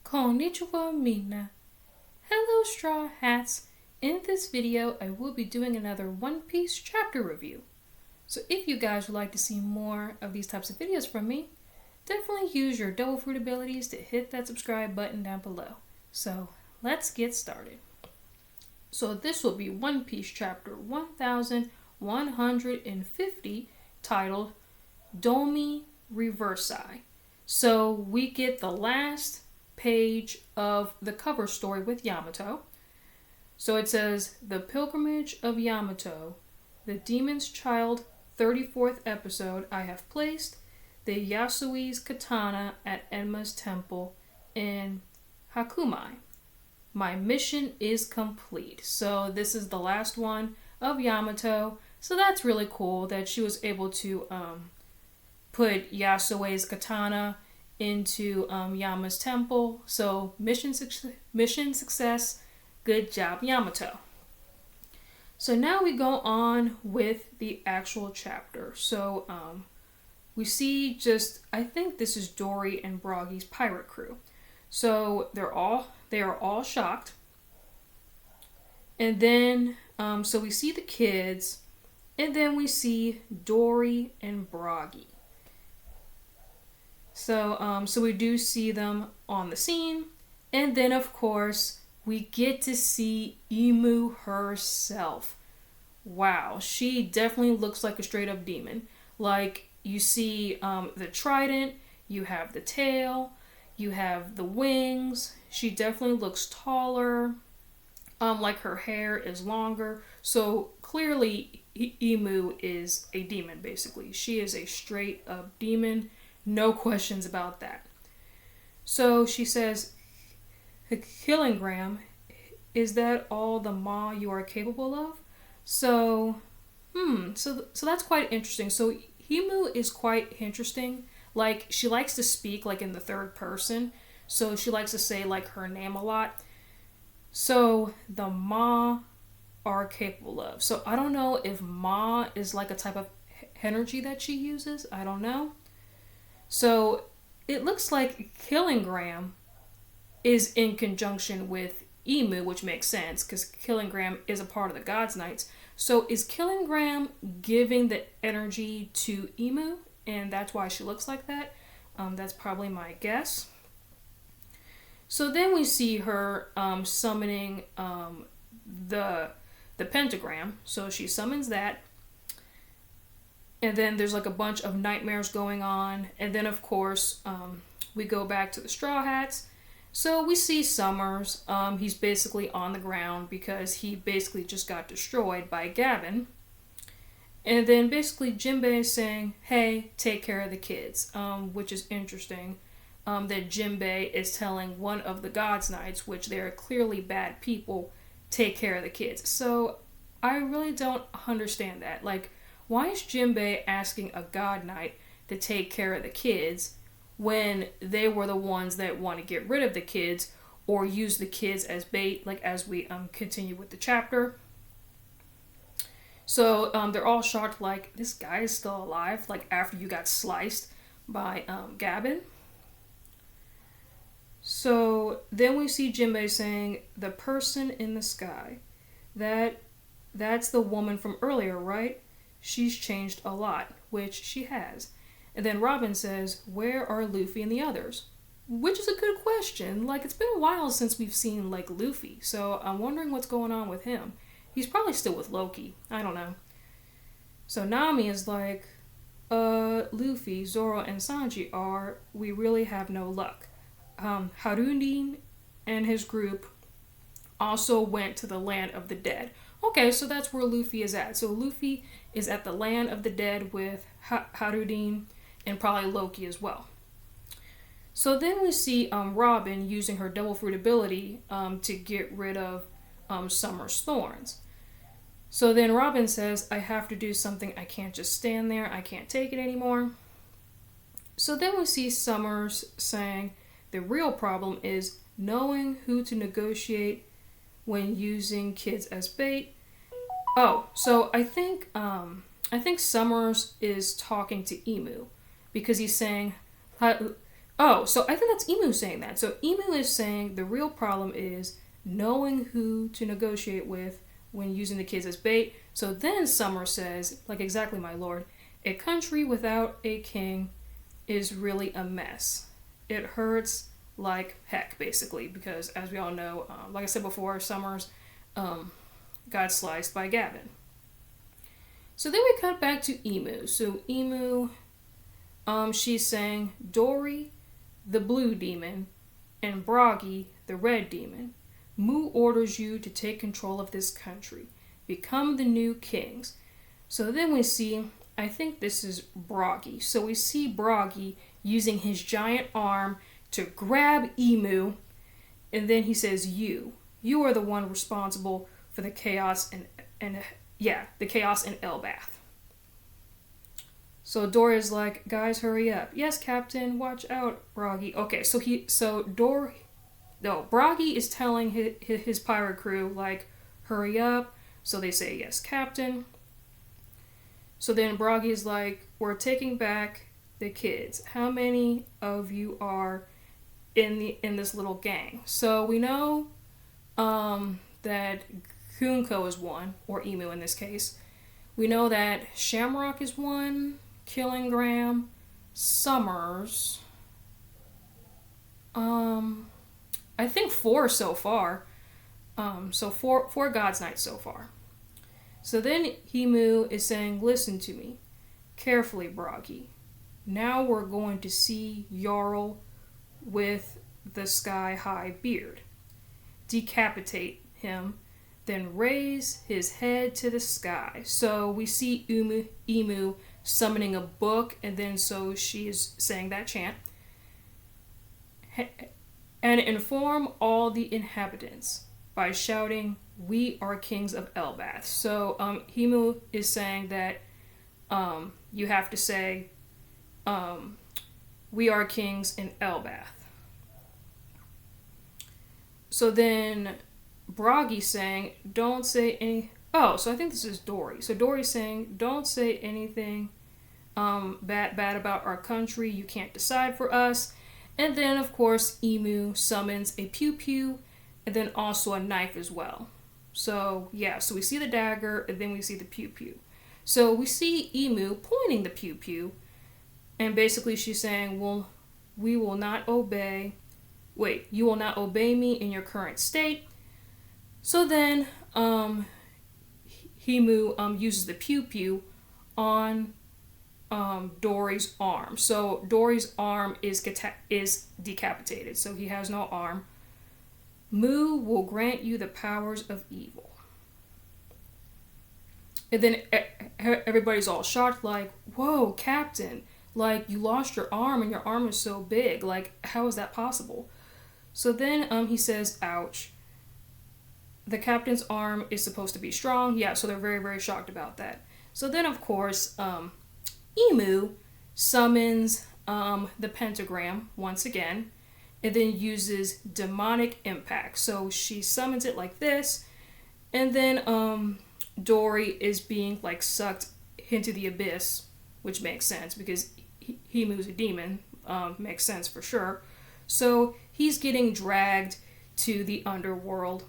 Konnichiwa Mina. Hello Straw Hats. In this video I will be doing another One Piece chapter review. So if you guys would like to see more of these types of videos from me, definitely use your double fruit abilities to hit that subscribe button down below. So let's get started. So this will be One Piece chapter 1150 titled Domi Reversi. So we get the last page of the cover story with Yamato. So it says, The Pilgrimage of Yamato, the Demon's Child, 34th episode. I have placed the Yasui's katana at Enma's temple in Hakumai. My mission is complete. So this is the last one of Yamato. So that's really cool that she was able to put Yasui's katana into Yama's temple. So mission success. Good job, Yamato. So now we go on with the actual chapter. So we see I think this is Dory and Broggy's pirate crew. So they are all shocked. And then so we see the kids, and then we see Dory and Broggy. So we do see them on the scene, and then of course we get to see Imu herself. Wow, she definitely looks like a straight up demon. Like you see the trident, you have the tail, you have the wings. She definitely looks taller. Like her hair is longer. So clearly Imu is a demon basically. She is a straight up demon. No questions about that. So she says, Kilogram, is that all the ma you are capable of? So that's quite interesting. So Imu is quite interesting. Like she likes to speak like in the third person. So she likes to say like her name a lot. So the ma are capable of. So I don't know if ma is like a type of energy that she uses. I don't know. So it looks like Kilogram is in conjunction with Imu, which makes sense because Kilogram is a part of the Gods Knights. So is Kilogram giving the energy to Imu, and that's why she looks like that? That's probably my guess. So then we see her summoning the pentagram. So she summons that. And then there's like a bunch of nightmares going on. And then, of course, we go back to the Straw Hats. So we see Summers. He's basically on the ground because he basically just got destroyed by Gavin. And then basically Jinbei is saying, hey, take care of the kids. Which is interesting. That Jinbei is telling one of the Gods Knights, which they're clearly bad people, take care of the kids. So I really don't understand that. Like, why is Jinbei asking a God Knight to take care of the kids when they were the ones that want to get rid of the kids or use the kids as bait, like as we continue with the chapter? So they're all shocked, like, this guy is still alive, like after you got sliced by Gavin. So then we see Jinbei saying, the person in the sky, that's the woman from earlier, right? She's changed a lot, which she has. And then Robin says, where are Luffy and the others? Which is a good question. Like, it's been a while since we've seen, like, Luffy. So I'm wondering what's going on with him. He's probably still with Loki. I don't know. So Nami is like, Luffy, Zoro, and Sanji we really have no luck. Harudin and his group also went to the land of the dead. Okay, so that's where Luffy is at. So Luffy is at the land of the dead with Harudin and probably Loki as well. So then we see Robin using her double fruit ability to get rid of Summer's thorns. So then Robin says, I have to do something. I can't just stand there. I can't take it anymore. So then we see Summers saying, the real problem is knowing who to negotiate when using kids as bait. Oh, so I think Summers is talking to Imu because he's saying Oh, so I think that's Emu saying that. So Emu is saying the real problem is knowing who to negotiate with when using the kids as bait. So then Summer says, like, exactly, my lord, a country without a king is really a mess. It hurts like heck, basically, because as we all know, like I said before, Summers got sliced by Gavin. So then we cut back to Emu. So Emu, she's saying, Dory, the blue demon, and Bragi, the red demon, Mu orders you to take control of this country. Become the new kings. So then we see, I think this is Bragi. So we see Bragi using his giant arm to grab Emu, and then he says, You are the one responsible for the chaos and the chaos in Elbath. So Dory's like, guys, hurry up. Yes, Captain, watch out, Bragi. Okay, Bragi is telling his pirate crew, like, hurry up. So they say, yes, Captain. So then Bragi is like, we're taking back the kids. How many of you are in this little gang? So we know that Gunko is one, or Emu in this case. We know that Shamrock is one, Killingham, Summers. I think 4 so far. So four God's Knights so far. So then Emu is saying, listen to me carefully, Bragi. Now we're going to see Jarl with the sky-high beard. Decapitate him, then raise his head to the sky. So we see Emu summoning a book, and then so she is saying that chant. And inform all the inhabitants by shouting, we are kings of Elbath. So Emu is saying that you have to say, we are kings in Elbath. So then Bragi's saying, don't say any... Oh, so I think this is Dory. So Dory's saying, don't say anything bad about our country. You can't decide for us. And then, of course, Emu summons a pew-pew and then also a knife as well. So, yeah, so we see the dagger and then we see the pew-pew. So we see Emu pointing the pew-pew, and basically she's saying, well, we will not obey... Wait, you will not obey me in your current state. So then, Emu uses the pew-pew on Dory's arm. So Dory's arm is decapitated, so he has no arm. Mu will grant you the powers of evil. And then everybody's all shocked, like, whoa, Captain, like, you lost your arm and your arm is so big. Like, how is that possible? So then he says, ouch. The captain's arm is supposed to be strong. Yeah, so they're very, very shocked about that. So then, of course, Emu summons the pentagram once again, and then uses demonic impact. So she summons it like this, and then Dory is being like sucked into the abyss, which makes sense because Emu's a demon. Makes sense for sure. So he's getting dragged to the underworld.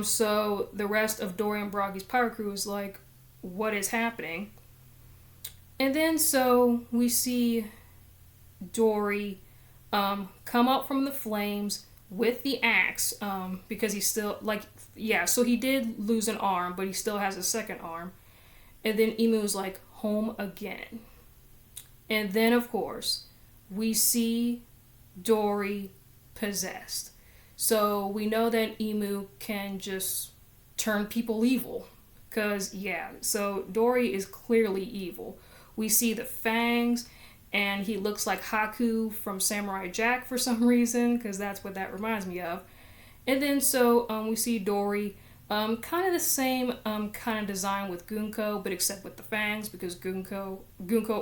So the rest of Dory and Bragi's pirate crew is like, what is happening? And then so we see Dory come up from the flames with the axe, because he's still, like, yeah, so he did lose an arm, but he still has a second arm. And then Emu is like, home again. And then, of course, we see Dory possessed. So we know that Emu can just turn people evil. Because, yeah, so Dory is clearly evil. We see the fangs, and he looks like Haku from Samurai Jack for some reason, because that's what that reminds me of. And then so we see Dory, kind of the same kind of design with Gunko, but except with the fangs, because Gunko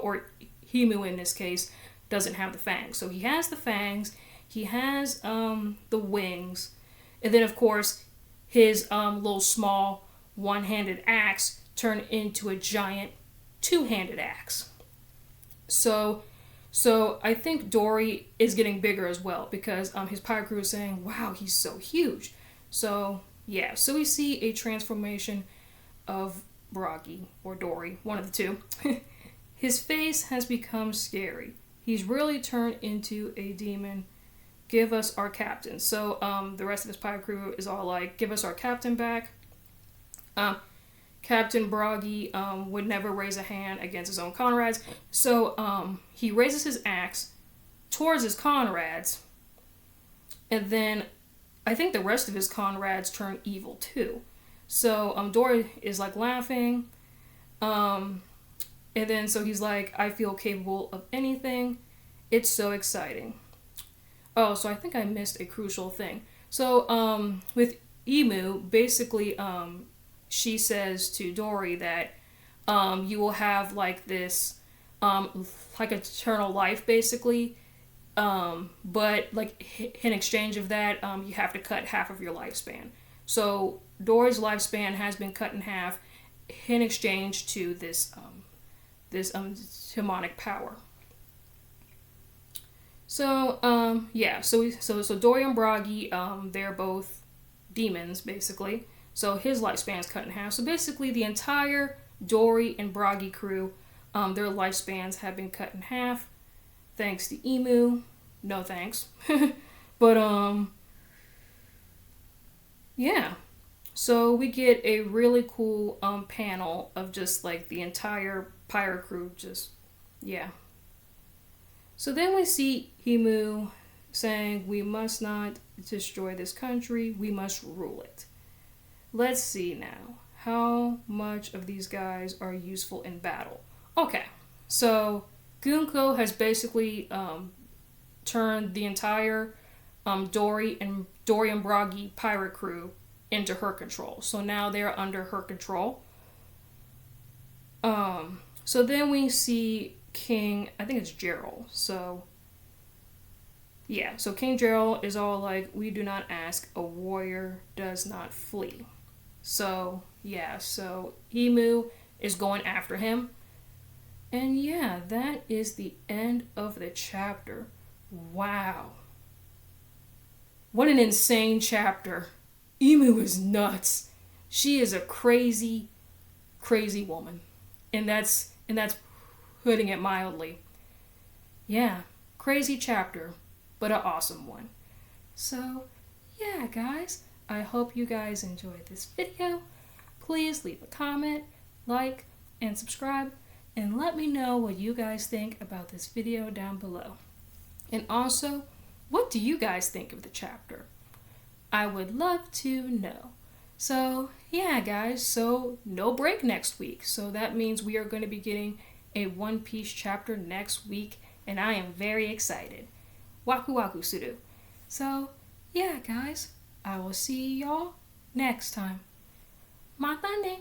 or Emu in this case doesn't have the fangs. So he has the fangs, he has the wings, and then of course his little small one-handed axe turned into a giant two-handed axe. So So I think Dory is getting bigger as well because his pirate crew is saying, wow, he's so huge. So yeah, so we see a transformation of Bragi or Dory, one of the two. His face has become scary. He's really turned into a demon. Give us our captain. So the rest of his pirate crew is all like, give us our captain back. Captain Bragi would never raise a hand against his own comrades. So he raises his axe towards his comrades. And then I think the rest of his comrades turn evil too. So Dory is like laughing. And then so he's like, I feel capable of anything. It's so exciting. Oh, so I think I missed a crucial thing. So with Emu, basically she says to Dory that you will have like this like eternal life basically. But like in exchange of that, you have to cut half of your lifespan. So Dory's lifespan has been cut in half in exchange to this demonic power. So yeah, so Dory and Bragi, they're both demons basically. So his lifespan is cut in half. So basically, the entire Dory and Bragi crew, their lifespans have been cut in half, thanks to Emu. No thanks, but yeah. So we get a really cool panel of just like the entire pirate crew, just yeah. So then we see Emu saying, "We must not destroy this country. We must rule it." Let's see now. How much of these guys are useful in battle? Okay, so Gunko has basically turned the entire Dory and Bragi pirate crew into her control. So now they're under her control. So then we see King, I think it's Gerald. So yeah, so King Gerald is all like, we do not ask, a warrior does not flee. So yeah, so Emu is going after him. And yeah, that is the end of the chapter. Wow. What an insane chapter. Emu is nuts. She is a crazy, crazy woman. And that's putting it mildly. Yeah, crazy chapter, but an awesome one. So, yeah, guys, I hope you guys enjoyed this video. Please leave a comment, like, and subscribe, and let me know what you guys think about this video down below. And also, what do you guys think of the chapter? I would love to know. So, yeah, guys, so no break next week. So that means we are going to be getting a One Piece chapter next week, and I am very excited. Waku waku suru. So, yeah, guys, I will see y'all next time. Mata ne!